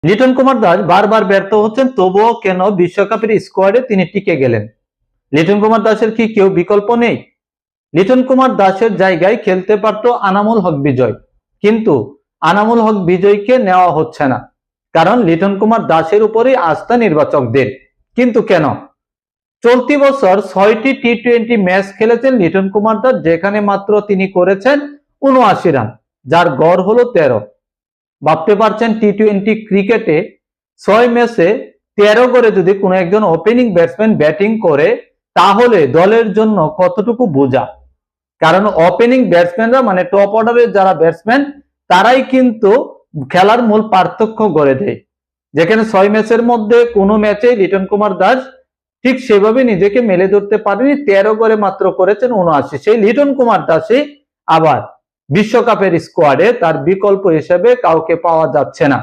লিটন কুমার দাস বারবার ব্যর্থ হচ্ছেন, তবুও কেন বিশ্বকাপের স্কোয়াডে তিনি টিকে গেলেন? লিটন কুমার দাসের কি কেউ বিকল্প নেই? লিটন কুমার দাসের জায়গায় খেলতে পারত আনামুল হক বিজয়, কিন্তু আনামুল হক বিজয়কে নেওয়া হচ্ছে না, কারণ লিটন কুমার দাসের উপরেই আস্থা নির্বাচকদের। কিন্তু কেন? চলতি বছর 6টি টি-20 ম্যাচ খেলেছেন লিটন কুমার দাস, যেখানে মাত্র তিনি করেছেন 79 রান, যার গড় হলো 13। ভাবতে পারছেন টি-20 ক্রিকেটে 6 ম্যাচে 13 করে যদি কোনো একজন ওপেনিং ব্যাটসম্যান ব্যাটিং করে, তাহলে দলের জন্য কতটুকু বোঝা। কারণ ওপেনিং ব্যাটসম্যানরা মানে টপ অর্ডারের যারা ব্যাটসম্যান, তারাই কিন্তু খেলার মূল পার্থক্য গড়ে দেয়। যেখানে 6 ম্যাচের মধ্যে কোনো ম্যাচে লিটন কুমার দাস ঠিক সেভাবে নিজেকে মেলে ধরতে পারেনি, 13 করে মাত্র করেছেন 79। সেই লিটন কুমার দাসই আবার বিশ্বকাপের স্কোয়াডে তার বিকল্প হিসেবে কাউকে পাওয়া যাচ্ছে না।